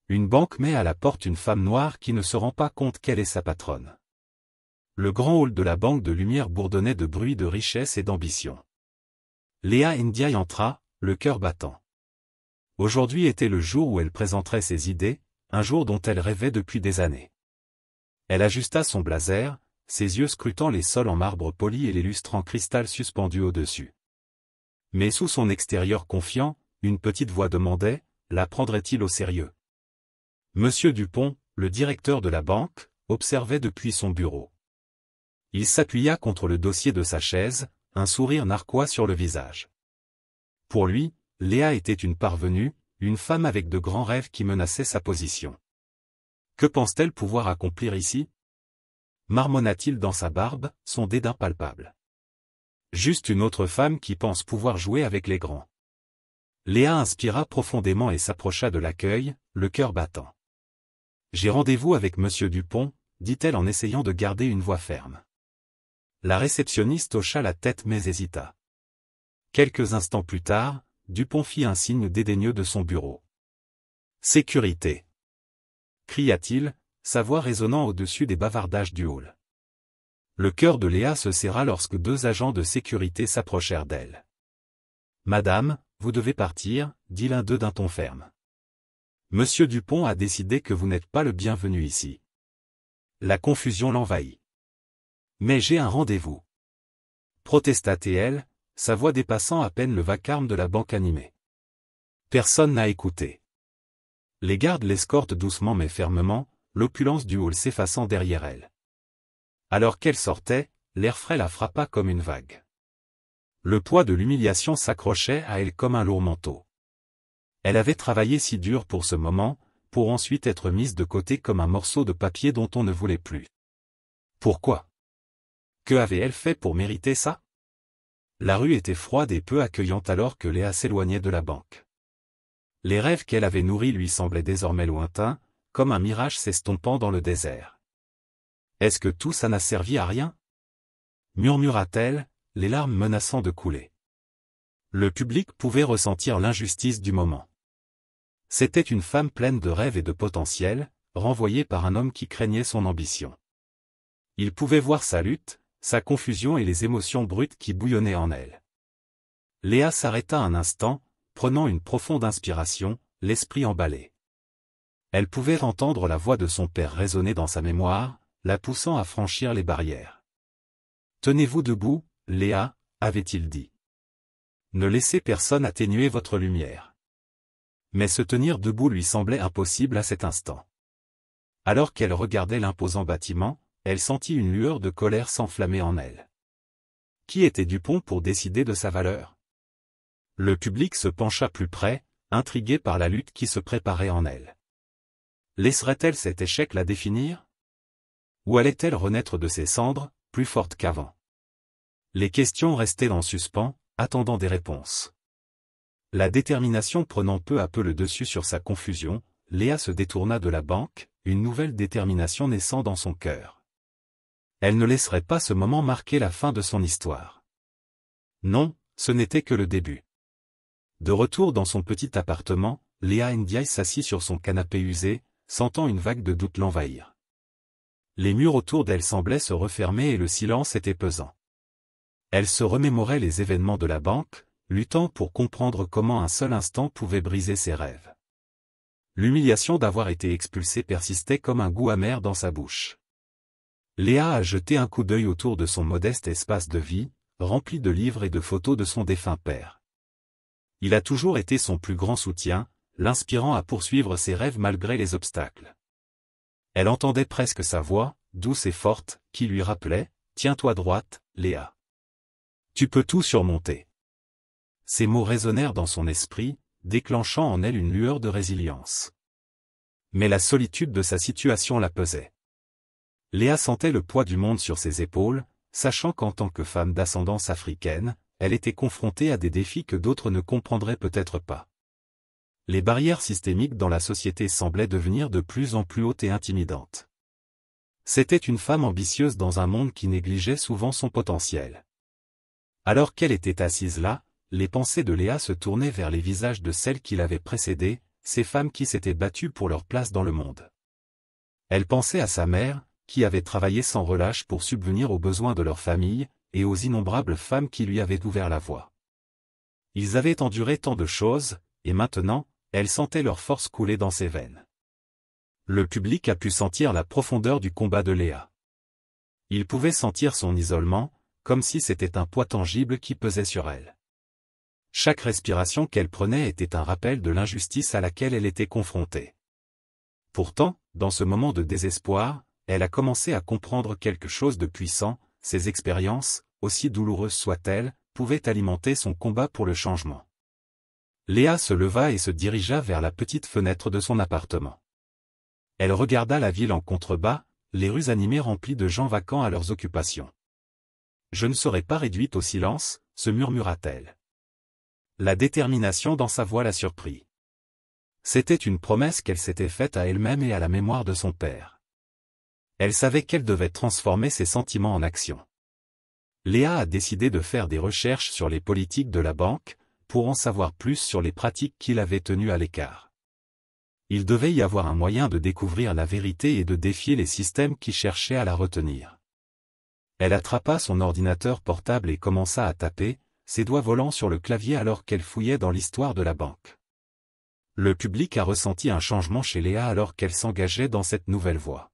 Une banque met à la porte une femme noire qui ne se rend pas compte qu'elle est sa patronne. Le grand hall de la banque de lumière bourdonnait de bruit, de richesse et d'ambition. Léa Ndiaye entra, le cœur battant. Aujourd'hui était le jour où elle présenterait ses idées, un jour dont elle rêvait depuis des années. Elle ajusta son blazer, ses yeux scrutant les sols en marbre poli et les lustres en cristal suspendus au-dessus. Mais sous son extérieur confiant, une petite voix demandait, la prendrait-il au sérieux? Monsieur Dupont, le directeur de la banque, observait depuis son bureau. Il s'appuya contre le dossier de sa chaise, un sourire narquois sur le visage. Pour lui, Léa était une parvenue, une femme avec de grands rêves qui menaçaient sa position. Que pense-t-elle pouvoir accomplir ici? Marmonna-t-il dans sa barbe, son dédain palpable. Juste une autre femme qui pense pouvoir jouer avec les grands. Léa inspira profondément et s'approcha de l'accueil, le cœur battant. J'ai rendez-vous avec Monsieur Dupont, dit-elle en essayant de garder une voix ferme. La réceptionniste hocha la tête mais hésita. Quelques instants plus tard, Dupont fit un signe dédaigneux de son bureau. Sécurité! Cria-t-il, sa voix résonnant au-dessus des bavardages du hall. Le cœur de Léa se serra lorsque deux agents de sécurité s'approchèrent d'elle. Madame, vous devez partir, dit l'un d'eux d'un ton ferme. Monsieur Dupont a décidé que vous n'êtes pas le bienvenu ici. La confusion l'envahit. Mais j'ai un rendez-vous. Protesta-t-elle, sa voix dépassant à peine le vacarme de la banque animée. Personne n'a écouté. Les gardes l'escortent doucement mais fermement, l'opulence du hall s'effaçant derrière elle. Alors qu'elle sortait, l'air frais la frappa comme une vague. Le poids de l'humiliation s'accrochait à elle comme un lourd manteau. Elle avait travaillé si dur pour ce moment, pour ensuite être mise de côté comme un morceau de papier dont on ne voulait plus. Pourquoi? Que avait-elle fait pour mériter ça? La rue était froide et peu accueillante alors que Léa s'éloignait de la banque. Les rêves qu'elle avait nourris lui semblaient désormais lointains, comme un mirage s'estompant dans le désert. Est-ce que tout ça n'a servi à rien? Murmura-t-elle, les larmes menaçant de couler. Le public pouvait ressentir l'injustice du moment. C'était une femme pleine de rêves et de potentiel, renvoyée par un homme qui craignait son ambition. Il pouvait voir sa lutte, sa confusion et les émotions brutes qui bouillonnaient en elle. Léa s'arrêta un instant, prenant une profonde inspiration, l'esprit emballé. Elle pouvait entendre la voix de son père résonner dans sa mémoire, la poussant à franchir les barrières. « Tenez-vous debout, Léa, » avait-il dit. « Ne laissez personne atténuer votre lumière. » Mais se tenir debout lui semblait impossible à cet instant. Alors qu'elle regardait l'imposant bâtiment, elle sentit une lueur de colère s'enflammer en elle. Qui était Dupont pour décider de sa valeur? Le public se pencha plus près, intrigué par la lutte qui se préparait en elle. Laisserait-elle cet échec la définir? Ou allait-elle renaître de ses cendres, plus forte qu'avant? Les questions restaient en suspens, attendant des réponses. La détermination prenant peu à peu le dessus sur sa confusion, Léa se détourna de la banque, une nouvelle détermination naissant dans son cœur. Elle ne laisserait pas ce moment marquer la fin de son histoire. Non, ce n'était que le début. De retour dans son petit appartement, Léa Ndiaye s'assit sur son canapé usé, sentant une vague de doute l'envahir. Les murs autour d'elle semblaient se refermer et le silence était pesant. Elle se remémorait les événements de la banque, luttant pour comprendre comment un seul instant pouvait briser ses rêves. L'humiliation d'avoir été expulsée persistait comme un goût amer dans sa bouche. Léa a jeté un coup d'œil autour de son modeste espace de vie, rempli de livres et de photos de son défunt père. Il a toujours été son plus grand soutien, l'inspirant à poursuivre ses rêves malgré les obstacles. Elle entendait presque sa voix, douce et forte, qui lui rappelait « Tiens-toi droite, Léa. Tu peux tout surmonter. » Ces mots résonnèrent dans son esprit, déclenchant en elle une lueur de résilience. Mais la solitude de sa situation la pesait. Léa sentait le poids du monde sur ses épaules, sachant qu'en tant que femme d'ascendance africaine, elle était confrontée à des défis que d'autres ne comprendraient peut-être pas. Les barrières systémiques dans la société semblaient devenir de plus en plus hautes et intimidantes. C'était une femme ambitieuse dans un monde qui négligeait souvent son potentiel. Alors qu'elle était assise là, les pensées de Léa se tournaient vers les visages de celles qui l'avaient précédée, ces femmes qui s'étaient battues pour leur place dans le monde. Elle pensait à sa mère, qui avait travaillé sans relâche pour subvenir aux besoins de leur famille, et aux innombrables femmes qui lui avaient ouvert la voie. Ils avaient enduré tant de choses, et maintenant, elle sentait leur force couler dans ses veines. Le public a pu sentir la profondeur du combat de Léa. Il pouvait sentir son isolement, comme si c'était un poids tangible qui pesait sur elle. Chaque respiration qu'elle prenait était un rappel de l'injustice à laquelle elle était confrontée. Pourtant, dans ce moment de désespoir, elle a commencé à comprendre quelque chose de puissant, ses expériences, aussi douloureuses soient-elles, pouvaient alimenter son combat pour le changement. Léa se leva et se dirigea vers la petite fenêtre de son appartement. Elle regarda la ville en contrebas, les rues animées remplies de gens vaquant à leurs occupations. « Je ne serai pas réduite au silence », se murmura-t-elle. La détermination dans sa voix la surprit. C'était une promesse qu'elle s'était faite à elle-même et à la mémoire de son père. Elle savait qu'elle devait transformer ses sentiments en action. Léa a décidé de faire des recherches sur les politiques de la banque, pour en savoir plus sur les pratiques qui l'avaient tenue à l'écart. Il devait y avoir un moyen de découvrir la vérité et de défier les systèmes qui cherchaient à la retenir. Elle attrapa son ordinateur portable et commença à taper, ses doigts volant sur le clavier alors qu'elle fouillait dans l'histoire de la banque. Le public a ressenti un changement chez Léa alors qu'elle s'engageait dans cette nouvelle voie.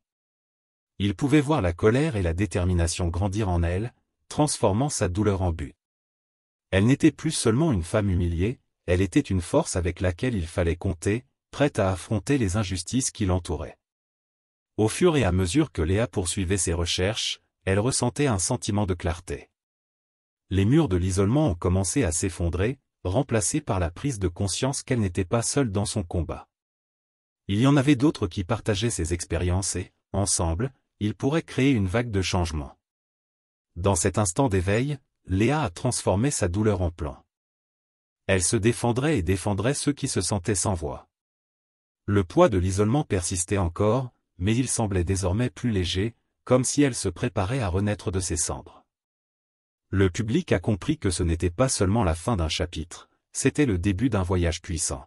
Il pouvait voir la colère et la détermination grandir en elle, transformant sa douleur en but. Elle n'était plus seulement une femme humiliée, elle était une force avec laquelle il fallait compter, prête à affronter les injustices qui l'entouraient. Au fur et à mesure que Léa poursuivait ses recherches, elle ressentait un sentiment de clarté. Les murs de l'isolement ont commencé à s'effondrer, remplacés par la prise de conscience qu'elle n'était pas seule dans son combat. Il y en avait d'autres qui partageaient ses expériences et, ensemble, ils pourraient créer une vague de changement. Dans cet instant d'éveil, Léa a transformé sa douleur en plan. Elle se défendrait et défendrait ceux qui se sentaient sans voix. Le poids de l'isolement persistait encore, mais il semblait désormais plus léger, comme si elle se préparait à renaître de ses cendres. Le public a compris que ce n'était pas seulement la fin d'un chapitre, c'était le début d'un voyage puissant.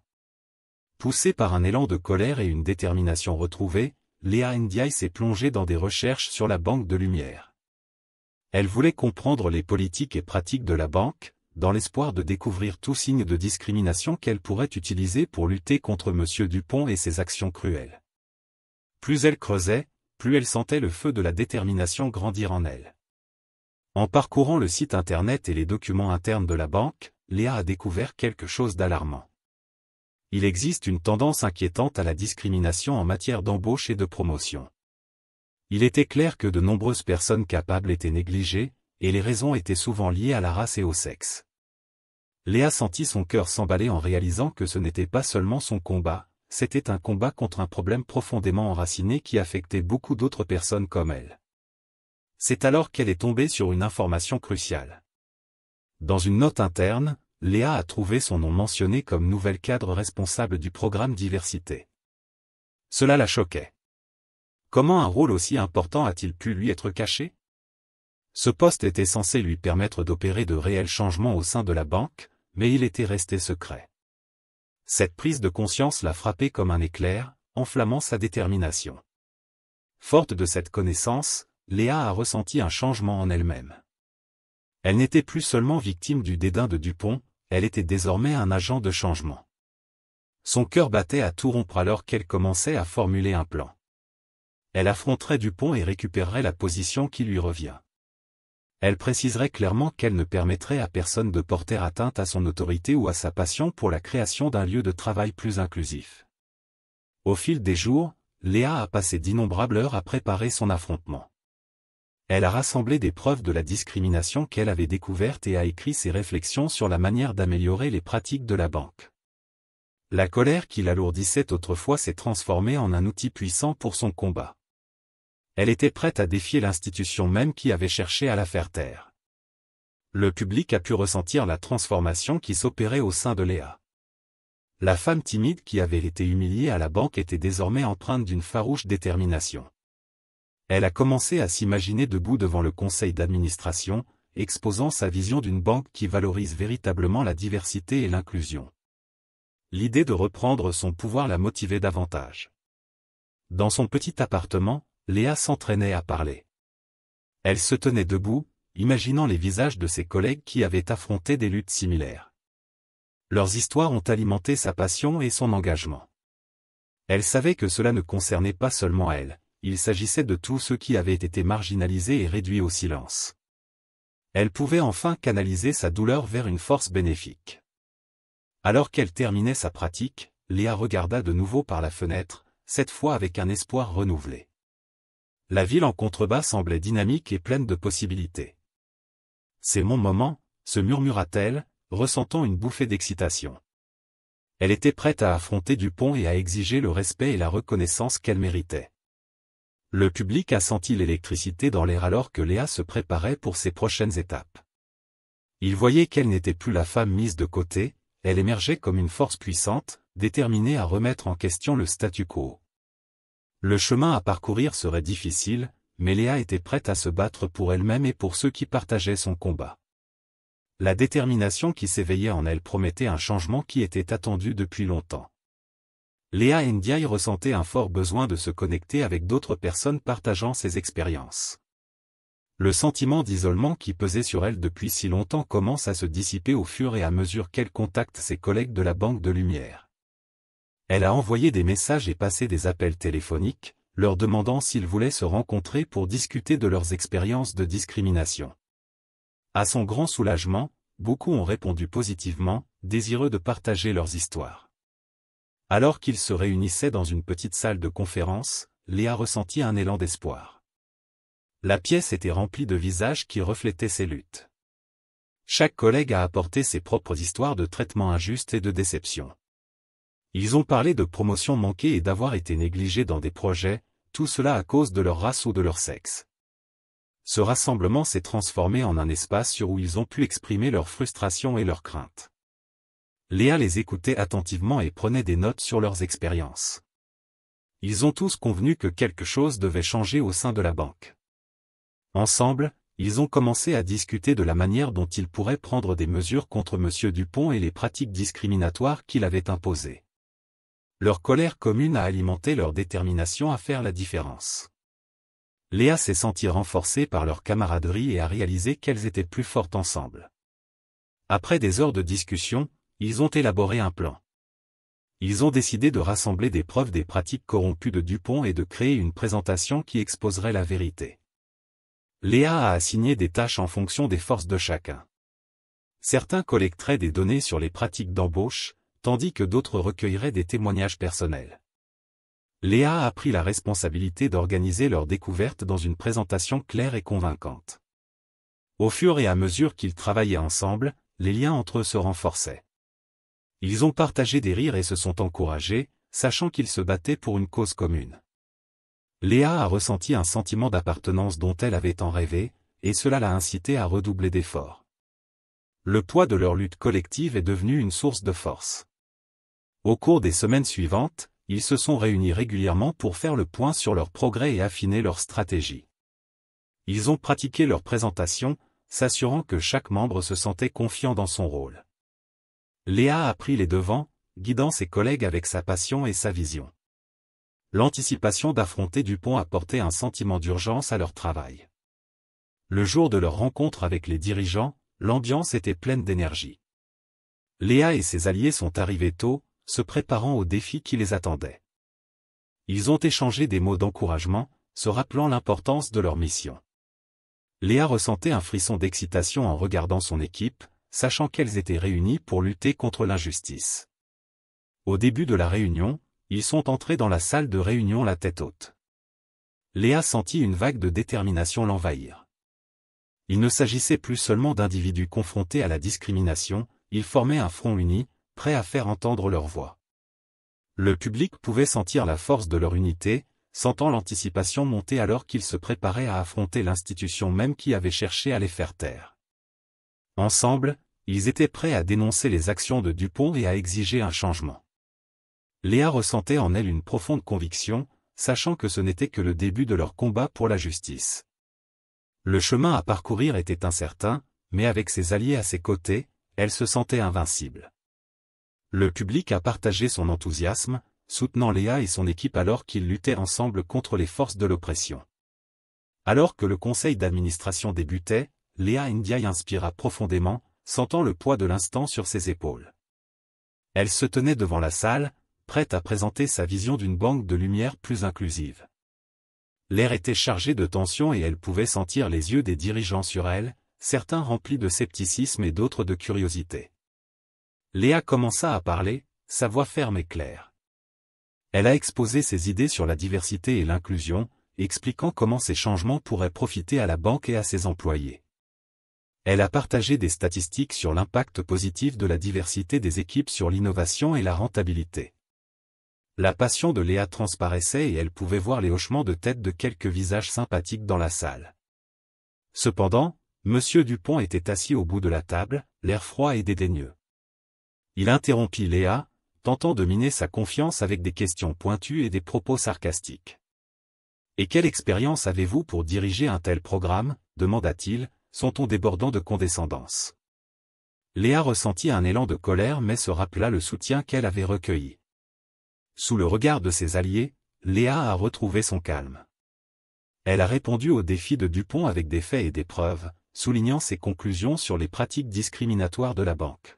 Poussée par un élan de colère et une détermination retrouvée, Léa Ndiaye s'est plongée dans des recherches sur la Banque de Lumière. Elle voulait comprendre les politiques et pratiques de la banque, dans l'espoir de découvrir tout signe de discrimination qu'elle pourrait utiliser pour lutter contre M. Dupont et ses actions cruelles. Plus elle creusait, plus elle sentait le feu de la détermination grandir en elle. En parcourant le site internet et les documents internes de la banque, Léa a découvert quelque chose d'alarmant. Il existe une tendance inquiétante à la discrimination en matière d'embauche et de promotion. Il était clair que de nombreuses personnes capables étaient négligées, et les raisons étaient souvent liées à la race et au sexe. Léa sentit son cœur s'emballer en réalisant que ce n'était pas seulement son combat, c'était un combat contre un problème profondément enraciné qui affectait beaucoup d'autres personnes comme elle. C'est alors qu'elle est tombée sur une information cruciale. Dans une note interne, Léa a trouvé son nom mentionné comme nouvel cadre responsable du programme diversité. Cela la choquait. Comment un rôle aussi important a-t-il pu lui être caché? Ce poste était censé lui permettre d'opérer de réels changements au sein de la banque, mais il était resté secret. Cette prise de conscience l'a frappé comme un éclair, enflammant sa détermination. Forte de cette connaissance, Léa a ressenti un changement en elle-même. Elle n'était plus seulement victime du dédain de Dupont, elle était désormais un agent de changement. Son cœur battait à tout rompre alors qu'elle commençait à formuler un plan. Elle affronterait Dupont et récupérerait la position qui lui revient. Elle préciserait clairement qu'elle ne permettrait à personne de porter atteinte à son autorité ou à sa passion pour la création d'un lieu de travail plus inclusif. Au fil des jours, Léa a passé d'innombrables heures à préparer son affrontement. Elle a rassemblé des preuves de la discrimination qu'elle avait découverte et a écrit ses réflexions sur la manière d'améliorer les pratiques de la banque. La colère qui l'alourdissait autrefois s'est transformée en un outil puissant pour son combat. Elle était prête à défier l'institution même qui avait cherché à la faire taire. Le public a pu ressentir la transformation qui s'opérait au sein de Léa. La femme timide qui avait été humiliée à la banque était désormais empreinte d'une farouche détermination. Elle a commencé à s'imaginer debout devant le conseil d'administration, exposant sa vision d'une banque qui valorise véritablement la diversité et l'inclusion. L'idée de reprendre son pouvoir la motivait davantage. Dans son petit appartement, Léa s'entraînait à parler. Elle se tenait debout, imaginant les visages de ses collègues qui avaient affronté des luttes similaires. Leurs histoires ont alimenté sa passion et son engagement. Elle savait que cela ne concernait pas seulement elle, il s'agissait de tous ceux qui avaient été marginalisés et réduits au silence. Elle pouvait enfin canaliser sa douleur vers une force bénéfique. Alors qu'elle terminait sa pratique, Léa regarda de nouveau par la fenêtre, cette fois avec un espoir renouvelé. La ville en contrebas semblait dynamique et pleine de possibilités. « C'est mon moment », se murmura-t-elle, ressentant une bouffée d'excitation. Elle était prête à affronter Dupont et à exiger le respect et la reconnaissance qu'elle méritait. Le public a senti l'électricité dans l'air alors que Léa se préparait pour ses prochaines étapes. Il voyait qu'elle n'était plus la femme mise de côté, elle émergeait comme une force puissante, déterminée à remettre en question le statu quo. Le chemin à parcourir serait difficile, mais Léa était prête à se battre pour elle-même et pour ceux qui partageaient son combat. La détermination qui s'éveillait en elle promettait un changement qui était attendu depuis longtemps. Léa Ndiaye ressentait un fort besoin de se connecter avec d'autres personnes partageant ses expériences. Le sentiment d'isolement qui pesait sur elle depuis si longtemps commence à se dissiper au fur et à mesure qu'elle contacte ses collègues de la Banque de Lumière. Elle a envoyé des messages et passé des appels téléphoniques, leur demandant s'ils voulaient se rencontrer pour discuter de leurs expériences de discrimination. À son grand soulagement, beaucoup ont répondu positivement, désireux de partager leurs histoires. Alors qu'ils se réunissaient dans une petite salle de conférence, Léa ressentit un élan d'espoir. La pièce était remplie de visages qui reflétaient ses luttes. Chaque collègue a apporté ses propres histoires de traitements injustes et de déception. Ils ont parlé de promotions manquées et d'avoir été négligés dans des projets, tout cela à cause de leur race ou de leur sexe. Ce rassemblement s'est transformé en un espace où ils ont pu exprimer leurs frustrations et leurs craintes. Léa les écoutait attentivement et prenait des notes sur leurs expériences. Ils ont tous convenu que quelque chose devait changer au sein de la banque. Ensemble, ils ont commencé à discuter de la manière dont ils pourraient prendre des mesures contre M. Dupont et les pratiques discriminatoires qu'il avait imposées. Leur colère commune a alimenté leur détermination à faire la différence. Léa s'est sentie renforcée par leur camaraderie et a réalisé qu'elles étaient plus fortes ensemble. Après des heures de discussion, ils ont élaboré un plan. Ils ont décidé de rassembler des preuves des pratiques corrompues de Dupont et de créer une présentation qui exposerait la vérité. Léa a assigné des tâches en fonction des forces de chacun. Certains collecteraient des données sur les pratiques d'embauche, tandis que d'autres recueilleraient des témoignages personnels. Léa a pris la responsabilité d'organiser leur découverte dans une présentation claire et convaincante. Au fur et à mesure qu'ils travaillaient ensemble, les liens entre eux se renforçaient. Ils ont partagé des rires et se sont encouragés, sachant qu'ils se battaient pour une cause commune. Léa a ressenti un sentiment d'appartenance dont elle avait tant rêvé, et cela l'a incité à redoubler d'efforts. Le poids de leur lutte collective est devenu une source de force. Au cours des semaines suivantes, ils se sont réunis régulièrement pour faire le point sur leurs progrès et affiner leur stratégie. Ils ont pratiqué leur présentation, s'assurant que chaque membre se sentait confiant dans son rôle. Léa a pris les devants, guidant ses collègues avec sa passion et sa vision. L'anticipation d'affronter Dupont apportait un sentiment d'urgence à leur travail. Le jour de leur rencontre avec les dirigeants, l'ambiance était pleine d'énergie. Léa et ses alliés sont arrivés tôt, se préparant aux défis qui les attendaient. Ils ont échangé des mots d'encouragement, se rappelant l'importance de leur mission. Léa ressentait un frisson d'excitation en regardant son équipe, sachant qu'elles étaient réunies pour lutter contre l'injustice. Au début de la réunion, ils sont entrés dans la salle de réunion la tête haute. Léa sentit une vague de détermination l'envahir. Il ne s'agissait plus seulement d'individus confrontés à la discrimination, ils formaient un front uni, prêt à faire entendre leur voix. Le public pouvait sentir la force de leur unité, sentant l'anticipation monter alors qu'ils se préparaient à affronter l'institution même qui avait cherché à les faire taire. Ensemble, ils étaient prêts à dénoncer les actions de Dupont et à exiger un changement. Léa ressentait en elle une profonde conviction, sachant que ce n'était que le début de leur combat pour la justice. Le chemin à parcourir était incertain, mais avec ses alliés à ses côtés, elle se sentait invincible. Le public a partagé son enthousiasme, soutenant Léa et son équipe alors qu'ils luttaient ensemble contre les forces de l'oppression. Alors que le conseil d'administration débutait, Léa Ndiaye inspira profondément, sentant le poids de l'instant sur ses épaules. Elle se tenait devant la salle, prête à présenter sa vision d'une banque de lumière plus inclusive. L'air était chargé de tension et elle pouvait sentir les yeux des dirigeants sur elle, certains remplis de scepticisme et d'autres de curiosité. Léa commença à parler, sa voix ferme et claire. Elle a exposé ses idées sur la diversité et l'inclusion, expliquant comment ces changements pourraient profiter à la banque et à ses employés. Elle a partagé des statistiques sur l'impact positif de la diversité des équipes sur l'innovation et la rentabilité. La passion de Léa transparaissait et elle pouvait voir les hochements de tête de quelques visages sympathiques dans la salle. Cependant, M. Dupont était assis au bout de la table, l'air froid et dédaigneux. Il interrompit Léa, tentant de miner sa confiance avec des questions pointues et des propos sarcastiques. « Et quelle expérience avez-vous pour diriger un tel programme ?» demanda-t-il, son ton débordant de condescendance. Léa ressentit un élan de colère mais se rappela le soutien qu'elle avait recueilli. Sous le regard de ses alliés, Léa a retrouvé son calme. Elle a répondu au défi de Dupont avec des faits et des preuves, soulignant ses conclusions sur les pratiques discriminatoires de la banque.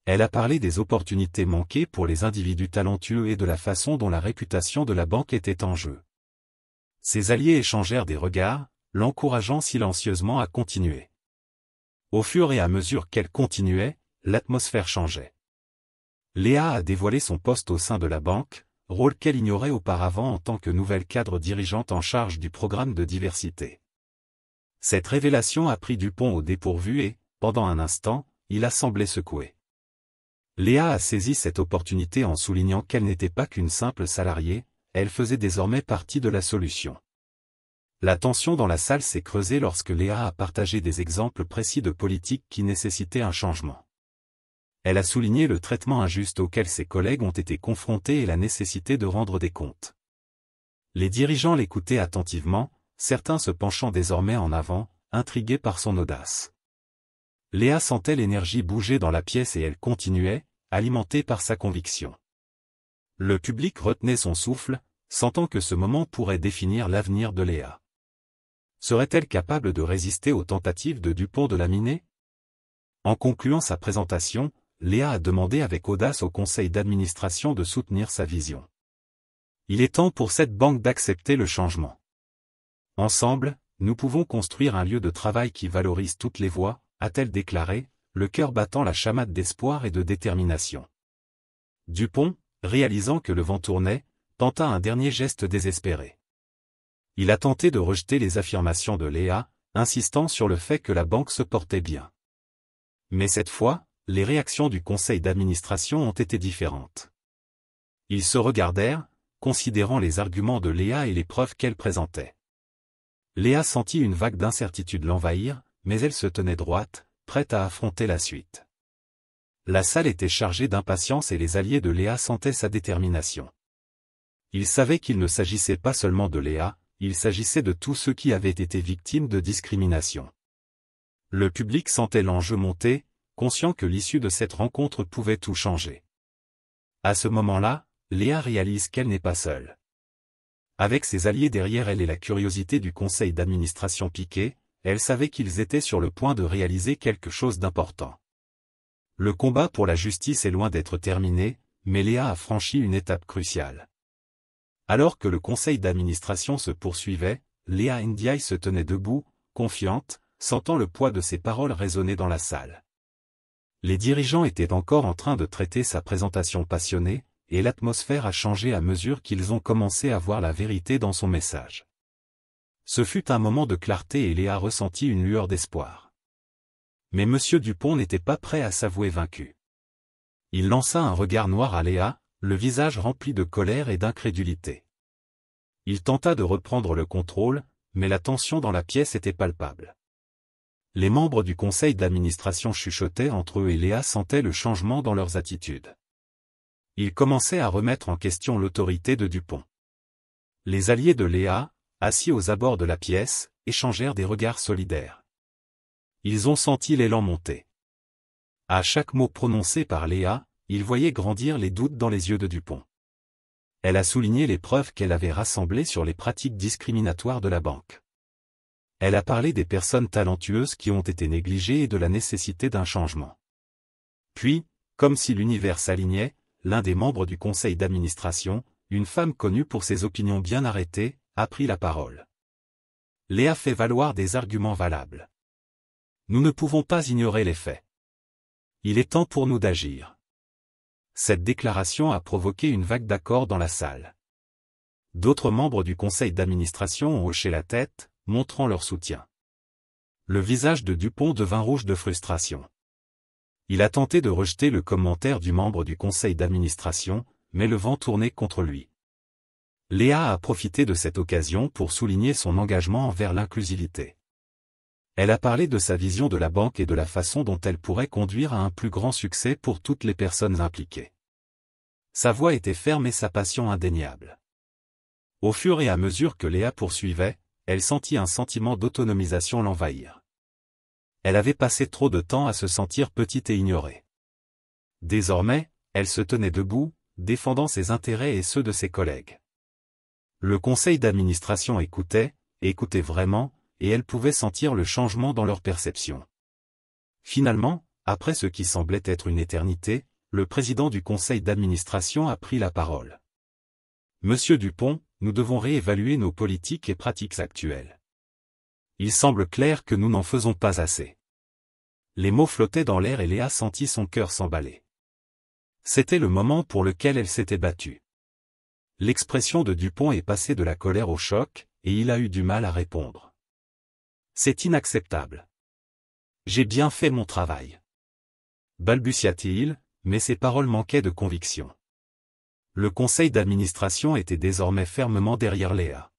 Elle a parlé des opportunités manquées pour les individus talentueux et de la façon dont la réputation de la banque était en jeu. Ses alliés échangèrent des regards, l'encourageant silencieusement à continuer. Au fur et à mesure qu'elle continuait, l'atmosphère changeait. Léa a dévoilé son poste au sein de la banque, rôle qu'elle ignorait auparavant en tant que nouvelle cadre dirigeante en charge du programme de diversité. Cette révélation a pris Dupont au dépourvu et, pendant un instant, il a semblé secoué. Léa a saisi cette opportunité en soulignant qu'elle n'était pas qu'une simple salariée, elle faisait désormais partie de la solution. La tension dans la salle s'est creusée lorsque Léa a partagé des exemples précis de politiques qui nécessitaient un changement. Elle a souligné le traitement injuste auquel ses collègues ont été confrontés et la nécessité de rendre des comptes. Les dirigeants l'écoutaient attentivement, certains se penchant désormais en avant, intrigués par son audace. Léa sentait l'énergie bouger dans la pièce et elle continuait, alimentée par sa conviction. Le public retenait son souffle, sentant que ce moment pourrait définir l'avenir de Léa. Serait-elle capable de résister aux tentatives de Dupont de la miner? En concluant sa présentation, Léa a demandé avec audace au conseil d'administration de soutenir sa vision. Il est temps pour cette banque d'accepter le changement. Ensemble, nous pouvons construire un lieu de travail qui valorise toutes les voix, a-t-elle déclaré, le cœur battant la chamade d'espoir et de détermination. Dupont, réalisant que le vent tournait, tenta un dernier geste désespéré. Il a tenté de rejeter les affirmations de Léa, insistant sur le fait que la banque se portait bien. Mais cette fois, les réactions du conseil d'administration ont été différentes. Ils se regardèrent, considérant les arguments de Léa et les preuves qu'elle présentait. Léa sentit une vague d'incertitude l'envahir, mais elle se tenait droite, prête à affronter la suite. La salle était chargée d'impatience et les alliés de Léa sentaient sa détermination. Ils savaient qu'il ne s'agissait pas seulement de Léa, il s'agissait de tous ceux qui avaient été victimes de discrimination. Le public sentait l'enjeu monter, conscient que l'issue de cette rencontre pouvait tout changer. À ce moment-là, Léa réalise qu'elle n'est pas seule. Avec ses alliés derrière elle et la curiosité du conseil d'administration piquée, elle savait qu'ils étaient sur le point de réaliser quelque chose d'important. Le combat pour la justice est loin d'être terminé, mais Léa a franchi une étape cruciale. Alors que le conseil d'administration se poursuivait, Léa Ndiaye se tenait debout, confiante, sentant le poids de ses paroles résonner dans la salle. Les dirigeants étaient encore en train de traiter sa présentation passionnée, et l'atmosphère a changé à mesure qu'ils ont commencé à voir la vérité dans son message. Ce fut un moment de clarté et Léa ressentit une lueur d'espoir. Mais M. Dupont n'était pas prêt à s'avouer vaincu. Il lança un regard noir à Léa, le visage rempli de colère et d'incrédulité. Il tenta de reprendre le contrôle, mais la tension dans la pièce était palpable. Les membres du conseil d'administration chuchotaient entre eux et Léa sentait le changement dans leurs attitudes. Ils commençaient à remettre en question l'autorité de Dupont. Les alliés de Léa, assis aux abords de la pièce, échangèrent des regards solidaires. Ils ont senti l'élan monter. À chaque mot prononcé par Léa, il voyait grandir les doutes dans les yeux de Dupont. Elle a souligné les preuves qu'elle avait rassemblées sur les pratiques discriminatoires de la banque. Elle a parlé des personnes talentueuses qui ont été négligées et de la nécessité d'un changement. Puis, comme si l'univers s'alignait, l'un des membres du conseil d'administration, une femme connue pour ses opinions bien arrêtées, a pris la parole. Léa fait valoir des arguments valables. Nous ne pouvons pas ignorer les faits. Il est temps pour nous d'agir. Cette déclaration a provoqué une vague d'accord dans la salle. D'autres membres du conseil d'administration ont hoché la tête, montrant leur soutien. Le visage de Dupont devint rouge de frustration. Il a tenté de rejeter le commentaire du membre du conseil d'administration, mais le vent tournait contre lui. Léa a profité de cette occasion pour souligner son engagement envers l'inclusivité. Elle a parlé de sa vision de la banque et de la façon dont elle pourrait conduire à un plus grand succès pour toutes les personnes impliquées. Sa voix était ferme et sa passion indéniable. Au fur et à mesure que Léa poursuivait, elle sentit un sentiment d'autonomisation l'envahir. Elle avait passé trop de temps à se sentir petite et ignorée. Désormais, elle se tenait debout, défendant ses intérêts et ceux de ses collègues. Le conseil d'administration écoutait vraiment, et elle pouvait sentir le changement dans leur perception. Finalement, après ce qui semblait être une éternité, le président du conseil d'administration a pris la parole. Monsieur Dupont, nous devons réévaluer nos politiques et pratiques actuelles. Il semble clair que nous n'en faisons pas assez. Les mots flottaient dans l'air et Léa sentit son cœur s'emballer. C'était le moment pour lequel elle s'était battue. L'expression de Dupont est passée de la colère au choc, et il a eu du mal à répondre. C'est inacceptable. J'ai bien fait mon travail. Balbutia-t-il, mais ses paroles manquaient de conviction. Le conseil d'administration était désormais fermement derrière Léa.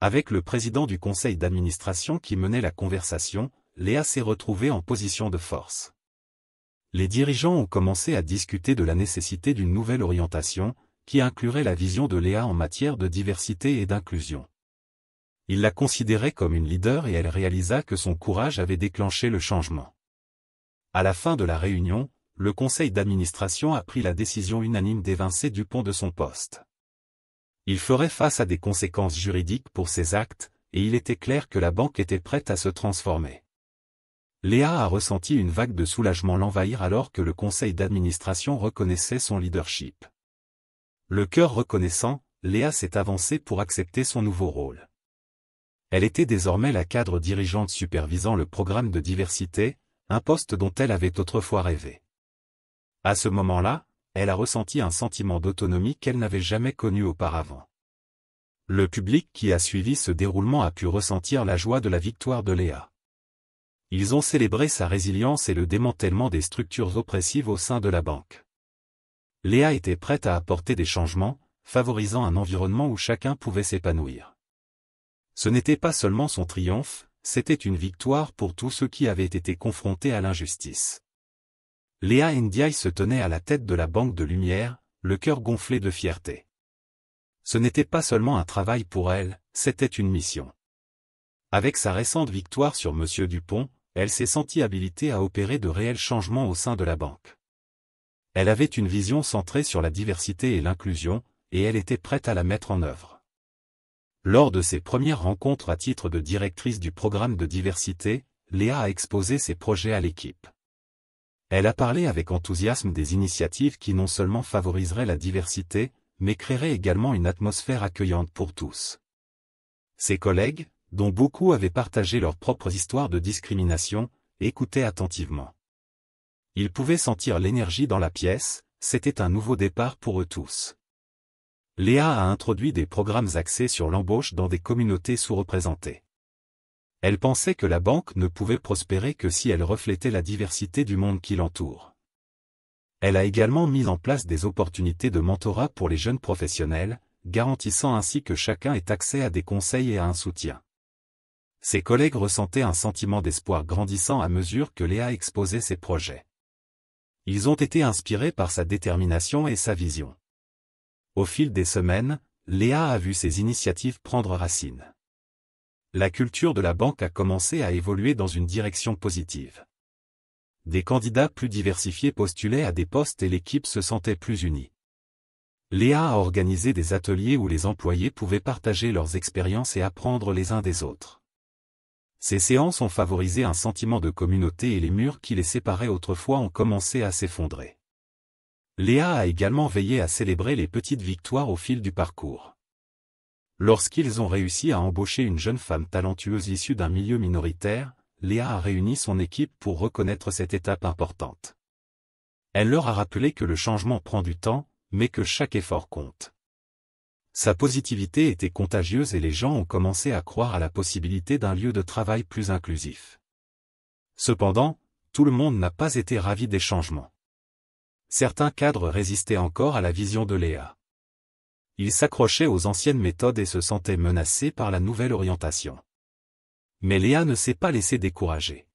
Avec le président du conseil d'administration qui menait la conversation, Léa s'est retrouvée en position de force. Les dirigeants ont commencé à discuter de la nécessité d'une nouvelle orientation, qui inclurait la vision de Léa en matière de diversité et d'inclusion. Il la considérait comme une leader et elle réalisa que son courage avait déclenché le changement. À la fin de la réunion, le conseil d'administration a pris la décision unanime d'évincer Dupont de son poste. Il ferait face à des conséquences juridiques pour ses actes, et il était clair que la banque était prête à se transformer. Léa a ressenti une vague de soulagement l'envahir alors que le conseil d'administration reconnaissait son leadership. Le cœur reconnaissant, Léa s'est avancée pour accepter son nouveau rôle. Elle était désormais la cadre dirigeante supervisant le programme de diversité, un poste dont elle avait autrefois rêvé. À ce moment-là, elle a ressenti un sentiment d'autonomie qu'elle n'avait jamais connu auparavant. Le public qui a suivi ce déroulement a pu ressentir la joie de la victoire de Léa. Ils ont célébré sa résilience et le démantèlement des structures oppressives au sein de la banque. Léa était prête à apporter des changements, favorisant un environnement où chacun pouvait s'épanouir. Ce n'était pas seulement son triomphe, c'était une victoire pour tous ceux qui avaient été confrontés à l'injustice. Léa Ndiaye se tenait à la tête de la Banque de Lumière, le cœur gonflé de fierté. Ce n'était pas seulement un travail pour elle, c'était une mission. Avec sa récente victoire sur Monsieur Dupont, elle s'est sentie habilitée à opérer de réels changements au sein de la banque. Elle avait une vision centrée sur la diversité et l'inclusion, et elle était prête à la mettre en œuvre. Lors de ses premières rencontres à titre de directrice du programme de diversité, Léa a exposé ses projets à l'équipe. Elle a parlé avec enthousiasme des initiatives qui non seulement favoriseraient la diversité, mais créeraient également une atmosphère accueillante pour tous. Ses collègues, dont beaucoup avaient partagé leurs propres histoires de discrimination, écoutaient attentivement. Ils pouvaient sentir l'énergie dans la pièce, c'était un nouveau départ pour eux tous. Léa a introduit des programmes axés sur l'embauche dans des communautés sous-représentées. Elle pensait que la banque ne pouvait prospérer que si elle reflétait la diversité du monde qui l'entoure. Elle a également mis en place des opportunités de mentorat pour les jeunes professionnels, garantissant ainsi que chacun ait accès à des conseils et à un soutien. Ses collègues ressentaient un sentiment d'espoir grandissant à mesure que Léa exposait ses projets. Ils ont été inspirés par sa détermination et sa vision. Au fil des semaines, Léa a vu ses initiatives prendre racine. La culture de la banque a commencé à évoluer dans une direction positive. Des candidats plus diversifiés postulaient à des postes et l'équipe se sentait plus unie. Léa a organisé des ateliers où les employés pouvaient partager leurs expériences et apprendre les uns des autres. Ces séances ont favorisé un sentiment de communauté et les murs qui les séparaient autrefois ont commencé à s'effondrer. Léa a également veillé à célébrer les petites victoires au fil du parcours. Lorsqu'ils ont réussi à embaucher une jeune femme talentueuse issue d'un milieu minoritaire, Léa a réuni son équipe pour reconnaître cette étape importante. Elle leur a rappelé que le changement prend du temps, mais que chaque effort compte. Sa positivité était contagieuse et les gens ont commencé à croire à la possibilité d'un lieu de travail plus inclusif. Cependant, tout le monde n'a pas été ravi des changements. Certains cadres résistaient encore à la vision de Léa. Ils s'accrochaient aux anciennes méthodes et se sentaient menacés par la nouvelle orientation. Mais Léa ne s'est pas laissée décourager.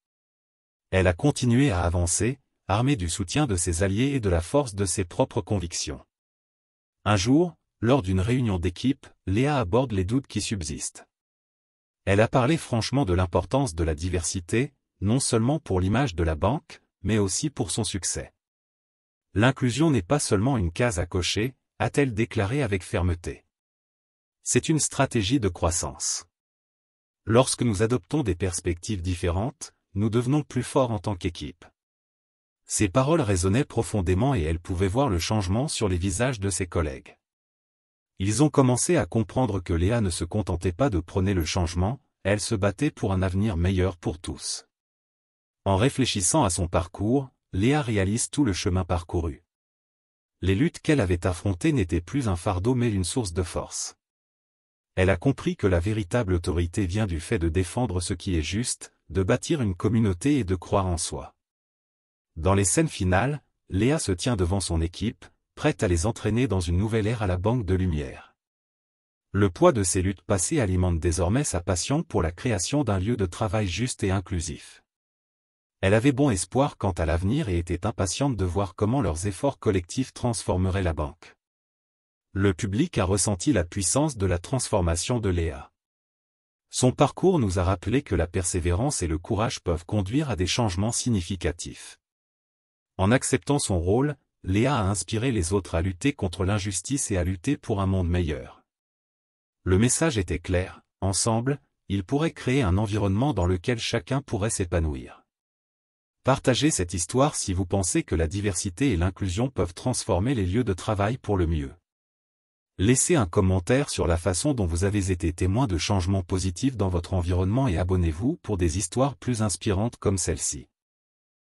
Elle a continué à avancer, armée du soutien de ses alliés et de la force de ses propres convictions. Un jour, lors d'une réunion d'équipe, Léa aborde les doutes qui subsistent. Elle a parlé franchement de l'importance de la diversité, non seulement pour l'image de la banque, mais aussi pour son succès. L'inclusion n'est pas seulement une case à cocher, a-t-elle déclaré avec fermeté. C'est une stratégie de croissance. Lorsque nous adoptons des perspectives différentes, nous devenons plus forts en tant qu'équipe. Ces paroles résonnaient profondément et elle pouvait voir le changement sur les visages de ses collègues. Ils ont commencé à comprendre que Léa ne se contentait pas de prôner le changement, elle se battait pour un avenir meilleur pour tous. En réfléchissant à son parcours, Léa réalise tout le chemin parcouru. Les luttes qu'elle avait affrontées n'étaient plus un fardeau mais une source de force. Elle a compris que la véritable autorité vient du fait de défendre ce qui est juste, de bâtir une communauté et de croire en soi. Dans les scènes finales, Léa se tient devant son équipe, prête à les entraîner dans une nouvelle ère à la Banque de Lumière. Le poids de ses luttes passées alimente désormais sa passion pour la création d'un lieu de travail juste et inclusif. Elle avait bon espoir quant à l'avenir et était impatiente de voir comment leurs efforts collectifs transformeraient la banque. Le public a ressenti la puissance de la transformation de Léa. Son parcours nous a rappelé que la persévérance et le courage peuvent conduire à des changements significatifs. En acceptant son rôle, Léa a inspiré les autres à lutter contre l'injustice et à lutter pour un monde meilleur. Le message était clair, ensemble, ils pourraient créer un environnement dans lequel chacun pourrait s'épanouir. Partagez cette histoire si vous pensez que la diversité et l'inclusion peuvent transformer les lieux de travail pour le mieux. Laissez un commentaire sur la façon dont vous avez été témoin de changements positifs dans votre environnement et abonnez-vous pour des histoires plus inspirantes comme celle-ci.